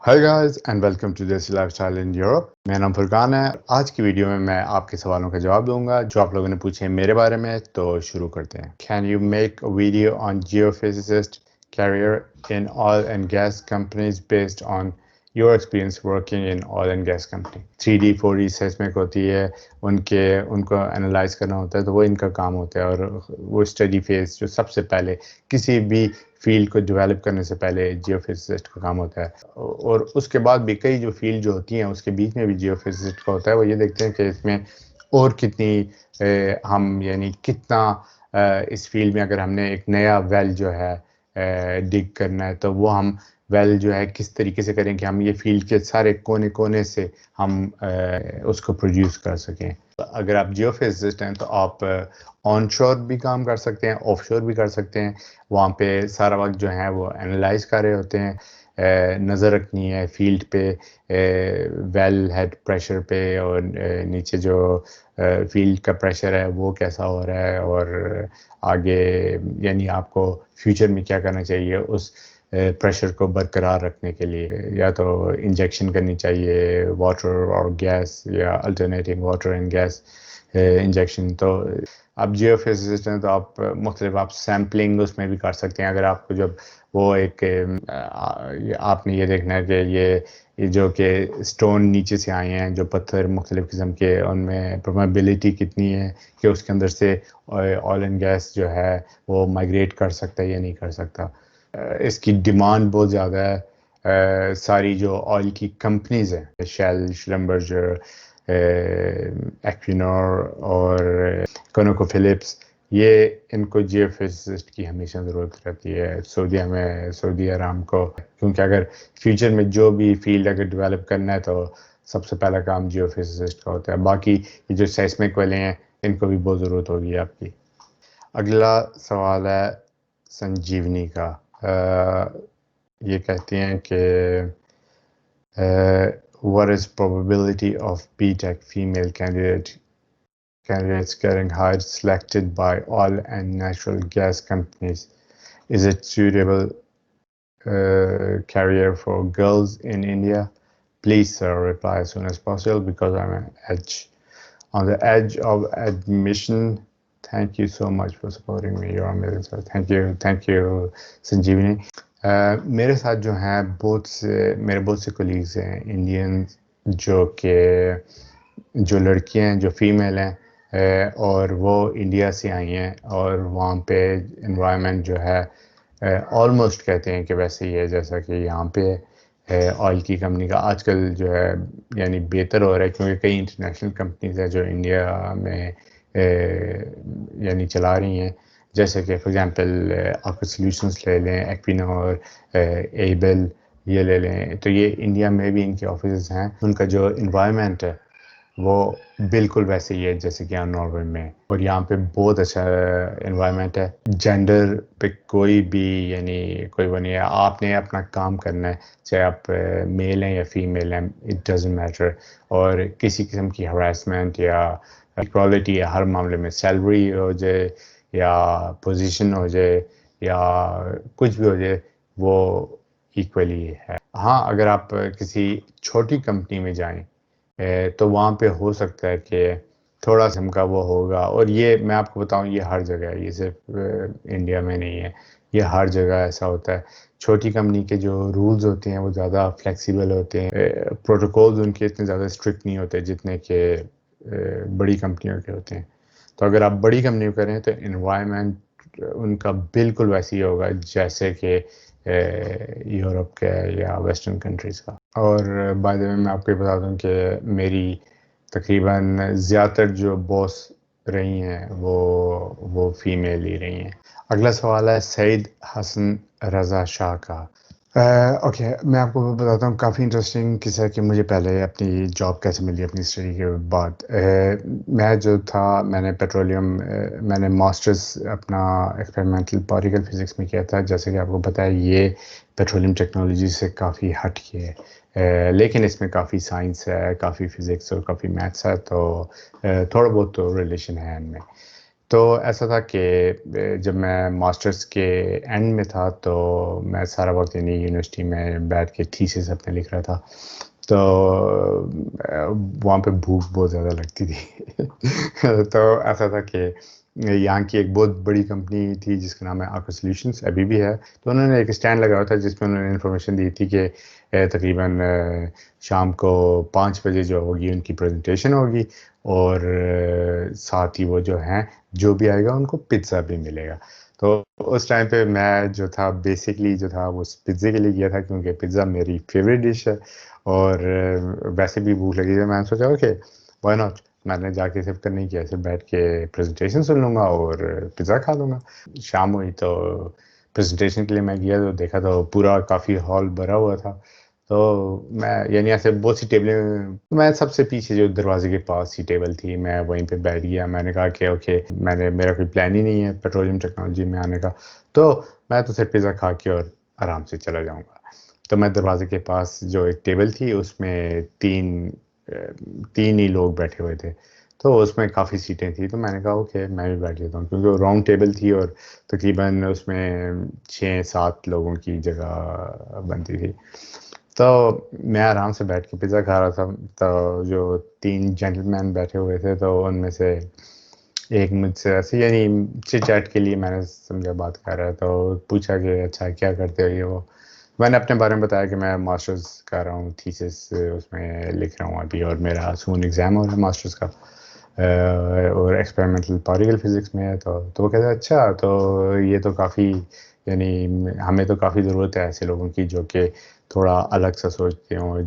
Hi guys and welcome to Desi Lifestyle in Europe. میرا نام فرقان ہے. آج کی ویڈیو میں آپ کے سوالوں کا جواب دوں گا جو آپ لوگوں نے پوچھے میرے بارے میں. تو شروع کرتے ہیں. Can you make a video on geophysicist career in oil and gas companies based on your experience working in oil and gas company? 3D 4D seismic ہوتی ہے, ان کو انالائز کرنا ہوتا ہے, تو وہ ان کا کام ہوتا ہے. اور وہ اسٹڈی فیز جو سب سے پہلے کسی بھی فیلڈ کو ڈیولپ کرنے سے پہلے جیو فزسسٹ کا کام ہوتا ہے. اور اس کے بعد بھی کئی جو فیلڈ جو ہوتی ہیں اس کے بیچ میں بھی جیو فزسسٹ کا ہوتا ہے. وہ یہ دیکھتے ہیں کہ اس میں اور کتنی ہم یعنی کتنا اس فیلڈ میں اگر ہم نے ایک نیا ویل جو ہے ڈگ کرنا ہے تو وہ ہم ویل جو ہے کس طریقے سے کریں کہ ہم یہ فیلڈ کے سارے کونے کونے سے ہم اس کو پروڈیوس کر سکیں. اگر آپ جیو فزسسٹ ہیں تو آپ آن شور بھی کام کر سکتے ہیں, آف شور بھی کر سکتے ہیں. وہاں پہ سارا وقت جو ہے وہ انالائز کر رہے ہوتے ہیں, نظر رکھنی ہے فیلڈ پہ, ویل ہیڈ پریشر پہ, اور نیچے جو فیلڈ کا پریشر ہے وہ کیسا ہو رہا ہے, اور آگے یعنی آپ کو فیوچر میں کیا کرنا چاہیے اس پریشر کو برقرار رکھنے کے لیے. یا تو انجیکشن کرنی چاہیے واٹر اور گیس, یا alternating water and gas injection. تو آپ جیو فزسسٹ ہیں تو آپ سیمپلنگ اس میں بھی کر سکتے ہیں. اگر آپ کو جب وہ ایک آپ نے یہ دیکھنا ہے کہ یہ جو کہ اسٹون نیچے سے آئے ہیں, جو پتھر مختلف قسم کے, ان میں پروبیبلٹی کتنی ہے کہ اس کے اندر سے آئل اینڈ گیس جو ہے وہ مائگریٹ کر سکتا ہے یا نہیں کر سکتا. اس کی ڈیمانڈ بہت زیادہ ہے. ساری جو آئل کی کمپنیز ہیں, شیل, شلمبرجر, ایکوینور اور کونوکو فلپس, یہ ان کو جیو فزسسٹ کی ہمیشہ ضرورت رہتی ہے سعودی ارام کو. کیونکہ اگر فیوچر میں جو بھی فیلڈ اگر ڈیولپ کرنا ہے تو سب سے پہلا کام جیو فزسسٹ کا ہوتا ہے. باقی یہ جو سیسمک والے ہیں ان کو بھی بہت ضرورت ہوگی آپ کی. اگلا سوال ہے سنجیونی کا. یہ کہتے ہیں کہ what is probability of BTech female candidates getting hired selected by oil and natural gas companies? Is it suitable career for girls in India? Please sir, reply as soon as possible because I'm on the edge of admission. Thank you so much for supporting me. You're amazing sir. Thank you Sanjeevani. میرے ساتھ جو ہیں میرے بہت سے colleagues ہیں Indian, جو لڑکیاں ہیں جو فیمیل ہیں, اور وہ انڈیا سے آئی ہیں, اور وہاں پہ انوائرمنٹ جو ہے آلموسٹ کہتے ہیں کہ ویسے ہی ہے جیسا کہ یہاں پہ آئل کی کمپنی کا آج کل جو ہے یعنی بہتر ہو رہا ہے. کیونکہ کئی انٹرنیشنل کمپنیز ہیں جو انڈیا میں یعنی چلا رہی ہیں, جیسے کہ فار ایگزامپل آپ سلیوشنس لے لیں, ایکوینور, ایبل, یہ لے لیں. تو یہ انڈیا میں بھی ان کے آفیسز ہیں. ان کا جو انوائرمنٹ ہے وہ بالکل ویسے ہی ہے جیسے کہ یہاں ناروے میں, اور یہاں پہ بہت اچھا انوائرمنٹ ہے. جینڈر پہ کوئی بھی یعنی کوئی وہ نہیں ہے. آپ نے اپنا کام کرنا ہے, چاہے آپ میل ہیں یا فیمیل ہیں, اٹ ڈزنٹ میٹر. اور کسی قسم کی ہراسمنٹ یا ایکوالٹی یا ہر معاملے میں, سیلری ہو جائے یا پوزیشن ہو جائے یا کچھ بھی ہو جائے, وہ ایکولی ہے. ہاں اگر آپ کسی چھوٹی کمپنی میں جائیں تو وہاں پہ ہو سکتا ہے کہ تھوڑا سا کا وہ ہوگا. اور یہ میں آپ کو بتاؤں یہ ہر جگہ ہے, یہ صرف انڈیا میں نہیں ہے, یہ ہر جگہ ایسا ہوتا ہے. چھوٹی کمپنی کے جو رولز ہوتے ہیں وہ زیادہ فلیکسیبل ہوتے ہیں, پروٹوکولز ان کے اتنے زیادہ اسٹرکٹ نہیں ہوتے جتنے کہ بڑی کمپنیوں کے ہوتے ہیں. تو اگر آپ بڑی کمپنی کریں تو انوائرمنٹ ان کا بالکل ویسے ہی ہوگا جیسے کہ یورپ کا یا ویسٹرن کنٹریز کا. اور بائی دی وے میں آپ کو یہ بتا دوں کہ میری تقریباً زیادہ تر جو باس رہی ہیں وہ فیمیل ہی رہی ہیں. اگلا سوال ہے سعید حسن رضا شاہ کا. اوکے میں آپ کو بتاتا ہوں, کافی انٹرسٹنگ قصہ ہے کہ مجھے پہلے اپنی جاب کیسے ملی اپنی اسٹڈی کے بعد. میں جو تھا میں نے ماسٹرز اپنا ایکسپیریمنٹل پارٹیکل فزکس میں کیا تھا. جیسے کہ آپ کو پتہ ہے یہ پیٹرولیم ٹیکنالوجی سے کافی ہٹ کے ہے, لیکن اس میں کافی سائنس ہے, کافی فزکس اور کافی میتھس ہے, تو تھوڑا بہت تو ریلیشن ہے ان میں. تو ایسا تھا کہ جب میں ماسٹرز کے اینڈ میں تھا تو میں سارا وقت یعنی یونیورسٹی میں بیٹھ کے تھیسس اپنے لکھ رہا تھا، تو وہاں پہ بھوک بہت زیادہ لگتی تھی تو ایسا تھا کہ یہاں کی ایک بہت بڑی کمپنی تھی جس کا نام ہے آکو سلیوشنز، ابھی بھی ہے، تو انہوں نے ایک اسٹینڈ لگایا ہوا تھا جس میں انہوں نے انفارمیشن دی تھی کہ تقریباً شام کو 5 بجے جو ہوگی ان کی پریزنٹیشن ہوگی، اور ساتھ ہی وہ جو ہیں جو بھی آئے گا ان کو پزا بھی ملے گا۔ تو اس ٹائم پہ میں جو تھا بیسکلی جو تھا وہ پزے کے لیے گیا تھا، کیونکہ پزا میری فیوریٹ ڈش ہے، اور ویسے بھی بھوک لگی تھی۔ میں نے سوچا اوکے وائی ناٹ، میں نے جا کے صرف کرنے کیا، صرف بیٹھ کے پریزنٹیشن سن لوں گا اور پزا کھا لوں گا۔ شام ہوئی تو پریزنٹیشن کے لیے میں گیا تو دیکھا تو پورا کافی ہال بھرا ہوا تھا، تو میں یعنی ایسے بہت سی ٹیبلیں، میں سب سے پیچھے جو دروازے کے پاس ہی ٹیبل تھی میں وہیں پہ بیٹھ گیا۔ میں نے کہا کہ اوکے میرا کوئی پلان ہی نہیں ہے پیٹرولیم ٹیکنالوجی میں آنے کا، تو میں تو صرف پزا کھا کے اور آرام سے چلا جاؤں گا۔ تو میں دروازے کے پاس جو ایک ٹیبل تھی اس میں تین ہی لوگ بیٹھے ہوئے تھے، تو اس میں کافی سیٹیں تھیں، تو میں نے کہا اوکے میں بھی بیٹھ لیتا ہوں، کیونکہ وہ راؤنڈ ٹیبل تھی اور تقریباً اس میں 6-7 لوگوں کی جگہ بنتی تھی۔ تو میں آرام سے بیٹھ کے پزا کھا رہا تھا، تو جو 3 جینٹل مین بیٹھے ہوئے تھے تو ان میں سے ایک مجھ سے ایسے یعنی چٹ چیٹ کے لیے میں نے سمجھا بات کر رہا ہے، تو پوچھا کہ اچھا کیا کرتے ہو یہ وہ۔ میں نے اپنے بارے میں بتایا کہ میں ماسٹرز کر رہا ہوں، تھیسس اس میں لکھ رہا ہوں ابھی، اور میرا سون ایگزام ہو رہا ہے ماسٹرز کا، اور ایکسپیریمنٹل پارٹیکل فزکس میں ہے۔ تو وہ کہتا ہے اچھا، تو یہ تو کافی یعنی ہمیں تو کافی ضرورت ہے ایسے لوگوں کی جو کہ تھوڑا الگ سا سوچتے ہوں،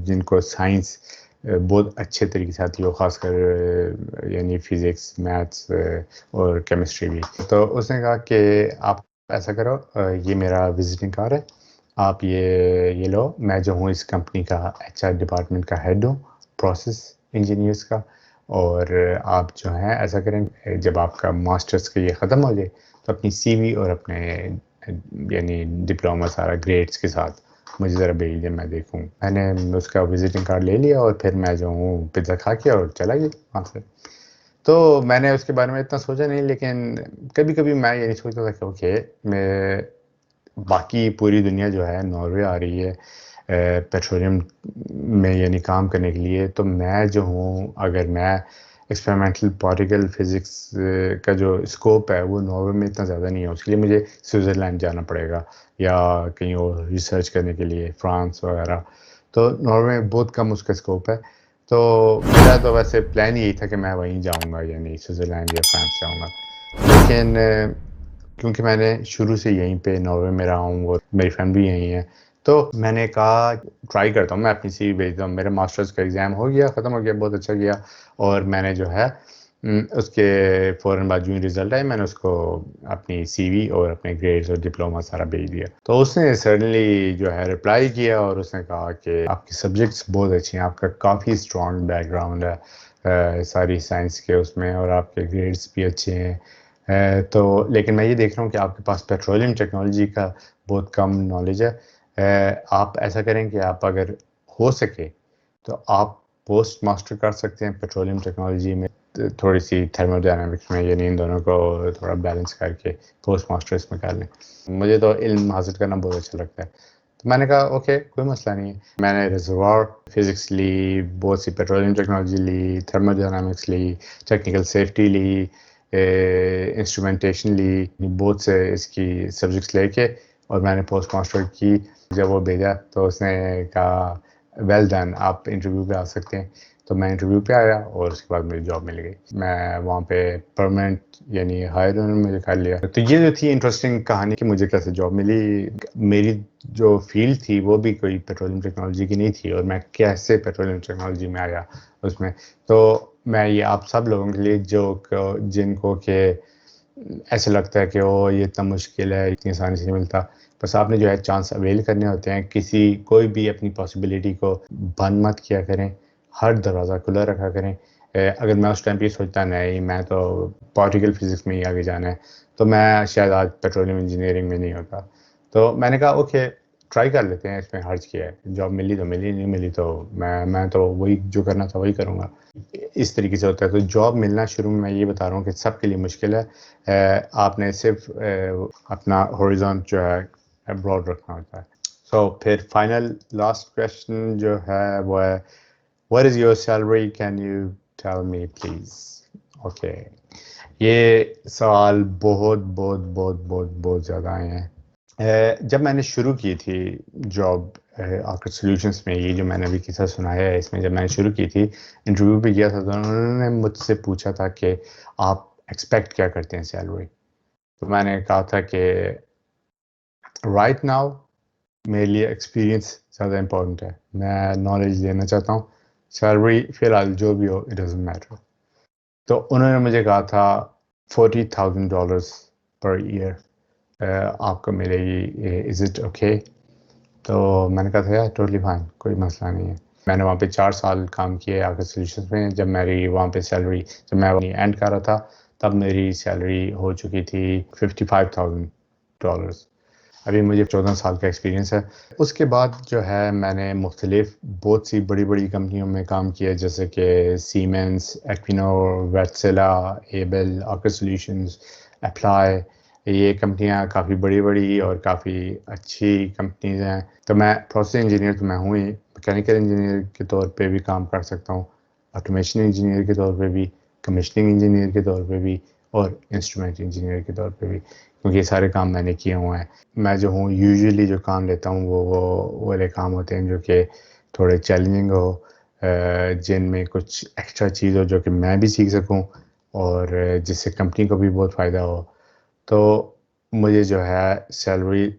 جن کو سائنس بہت اچھے طریقے سے آتی ہو، خاص کر یعنی فزکس، میتھس اور کیمسٹری بھی۔ تو اس نے کہا کہ آپ ایسا کرو، یہ میرا وزٹنگ کارڈ ہے، آپ یہ لو، میں جو ہوں اس کمپنی کا ایچ آر ڈپارٹمنٹ کا ہیڈ ہوں، پروسیس انجینئرس کا، اور آپ جو ہیں ایسا کریں جب آپ کا ماسٹرز کا یہ ختم ہو جائے تو اپنی سی وی اور اپنے یعنی ڈپلوما سارا گریڈس کے ساتھ مجھے ذرا بھیج دیں، میں دیکھوں۔ میں نے اس کا وزٹنگ کارڈ لے لیا اور پھر میں جو ہوں پزا کھا کے اور چلا گیا وہاں سے۔ تو میں نے اس کے بارے میں اتنا سوچا نہیں، لیکن کبھی کبھی میں یہ نہیں سوچتا تھا کہ اوکے میں باقی پوری دنیا جو ہے ناروے آ رہی ہے پیٹرولیم میں یعنی کام کرنے کے لیے، تو میں جو ہوں اگر میں ایکسپیریمنٹل پارٹیکل فزکس کا جو اسکوپ ہے وہ ناروے میں اتنا زیادہ نہیں ہے، اس کے لیے مجھے سوئٹزرلینڈ جانا پڑے گا یا کہیں اور ریسرچ کرنے کے لیے فرانس وغیرہ، تو ناروے میں بہت کم اس کا اسکوپ ہے۔ تو میرا تو ویسے پلان یہی تھا کہ میں وہیں جاؤں گا، یعنی سوئٹزرلینڈ یا فرانس جاؤں گا، لیکن کیونکہ میں نے شروع سے یہیں پہ ناروے میں رہا ہوں اور میری فیملی یہیں ہے، تو میں نے کہا ٹرائی کرتا ہوں، میں اپنی سی وی بھیجتا ہوں۔ میرا ماسٹرز کا ایگزام ہو گیا، ختم ہو گیا، بہت اچھا گیا، اور میں نے جو ہے اس کے فوراً بعد جو رزلٹ آئے میں نے اس کو اپنی سی وی اور اپنے گریڈز اور ڈپلوما سارا بھیج دیا۔ تو اس نے سڈنلی جو ہے رپلائی کیا اور اس نے کہا کہ آپ کی سبجیکٹس بہت اچھی ہیں، آپ کا کافی اسٹرانگ بیک گراؤنڈ ہے ساری سائنس کے اس میں، اور آپ کے گریڈس بھی اچھے ہیں، تو لیکن میں یہ دیکھ رہا ہوں کہ آپ کے پاس پیٹرولیم ٹیکنالوجی کا بہت کم نالج ہے۔ آپ ایسا کریں کہ آپ اگر ہو سکے تو آپ پوسٹ ماسٹر کر سکتے ہیں پیٹرولیم ٹیکنالوجی میں، تھوڑی سی تھرمو ڈائنامکس میں، یعنی ان دونوں کو تھوڑا بیلنس کر کے پوسٹ ماسٹر اس میں کر لیں۔ مجھے تو علم حاصل کرنا بہت اچھا لگتا ہے، تو میں نے کہا اوکے کوئی مسئلہ نہیں ہے۔ میں نے ریزروار فزکس لی، بہت سی پیٹرولیم ٹیکنالوجی لی، تھرمو ڈائنامکس لی، ٹیکنیکل سیفٹی لی، انسٹرومنٹیشن لی، بہت سے اس کی سبجیکٹس لے کے، اور میں نے پوسٹ ماسٹر کی۔ جب وہ بھیجا تو اس نے کہا ویل ڈن، آپ انٹرویو پہ آ سکتے ہیں۔ تو میں انٹرویو پہ آیا اور اس کے بعد مجھے جاب مل گئی، میں وہاں پہ پرماننٹ یعنی ہائر انہوں نے مجھے کر لیا۔ تو یہ جو تھی انٹرسٹنگ کہانی کہ مجھے کیسے جاب ملی۔ میری جو فیلڈ تھی وہ بھی کوئی پیٹرولیم ٹیکنالوجی کی نہیں تھی، اور میں کیسے پیٹرولیم ٹیکنالوجی میں آیا اس میں۔ تو میں یہ آپ سب لوگوں کے لیے جن کو کہ ایسے لگتا ہے کہ یہ اتنا مشکل ہے، اتنی آسانی سے نہیں ملتا، بس آپ نے جو ہے چانس اویل کرنے ہوتے ہیں، کوئی بھی اپنی پاسبلٹی کو بند مت کیا کریں، ہر دروازہ کھلا رکھا کریں۔ اگر میں اس ٹائم پہ سوچتا نہیں میں تو پارٹیکل فزکس میں ہی آگے جانا ہے، تو میں شاید آج پیٹرولیم انجینئرنگ میں نہیں ہوتا۔ تو میں نے کہا اوکے ٹرائی کر لیتے ہیں، اس میں حرج کیا ہے. جاب ملی تو ملی، نہیں ملی تو میں تو وہی جو کرنا تھا وہی کروں گا. اس طریقے سے ہوتا ہے. تو جاب ملنا شروع میں یہ بتا رہا ہوں کہ سب کے لیے مشکل ہے. آپ نے صرف اپنا ہورزون جو ہے براڈ رکھنا ہوتا ہے. سو پھر فائنل لاسٹ کویشچن جو ہے وہ ہے what is your salary, can you tell me please. Okay, یہ سوال بہت بہت بہت بہت بہت زیادہ آئے ہیں. جب میں نے شروع کی تھی جاب آکر سلیوشنس میں، یہ جو میں نے ابھی قصہ سنایا ہے اس میں، جب میں نے شروع کی تھی انٹرویو پہ گیا تھا تو انہوں نے مجھ سے پوچھا تھا کہ آپ ایکسپیکٹ کیا کرتے ہیں سیلری. تو میں نے کہا تھا کہ رائٹ ناؤ میرے لیے ایکسپیرینس زیادہ امپورٹنٹ ہے، میں نالج لینا چاہتا ہوں. سیلری فی الحال جو بھی ہو اٹ ڈزنٹ میٹر. تو انہوں نے مجھے کہا تھا $40,000 پر ایئر آپ کو ملے گی، از اٹ اوکے؟ تو میں نے کہا تھا یار ٹوٹلی فائن، کوئی مسئلہ نہیں ہے. میں نے وہاں پہ 4 سال کام کیا آکر سلیوشنس میں. جب میری وہاں پہ سیلری، جب میں اینڈ کر رہا تھا تب میری سیلری ہو چکی تھی $55,000. ابھی مجھے 14 سال کا ایکسپیرینس ہے. اس کے بعد جو ہے میں نے مختلف بہت سی بڑی بڑی کمپنیوں میں کام کیا، جیسے کہ سیمنس، ایکوینور، ویٹسیلا، ایبل، آکر سلیوشنز، اپلائی. یہ کمپنیاں کافی بڑی بڑی اور کافی اچھی کمپنیز ہیں. تو میں پروسیس انجینئر تو میں ہوں ہی، میکینیکل انجینئر کے طور پہ بھی کام کر سکتا ہوں، آٹومیشن انجینئر کے طور پہ بھی، کمیشننگ انجینئر کے طور پہ بھی، اور انسٹرومنٹ انجینئر کے طور پہ بھی، کیونکہ یہ سارے کام میں نے کیے ہوئے ہیں. میں جو ہوں یوزلی جو کام لیتا ہوں وہ والے کام ہوتے ہیں جو کہ تھوڑے چیلنجنگ ہو، جن میں کچھ ایکسٹرا چیز ہو جو کہ میں بھی سیکھ سکوں اور جس سے کمپنی کو بھی بہت فائدہ ہو. تو مجھے جو ہے سیلری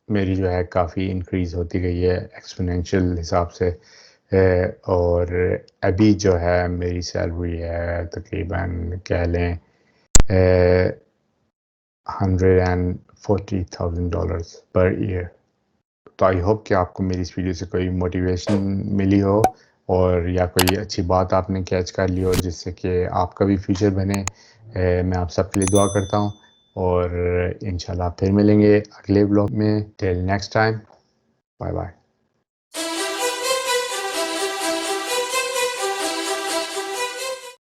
میری جو ہے کافی انکریز ہوتی گئی ہے ایکسپونینشیل حساب سے. اور ابھی جو ہے میری سیلری ہے تقریباً کہہ لیں $140,000 پر ایئر. تو آئی ہوپ کہ آپ کو میری اس ویڈیو سے کوئی موٹیویشن ملی ہو اور یا کوئی اچھی بات آپ نے کیچ کر لی ہو جس سے کہ آپ کا بھی فیوچر بنے. میں آپ سب کے لیے دعا کرتا ہوں اور انشاءاللہ پھر ملیں گے اگلے بلاگ میں. Till next time, bye bye.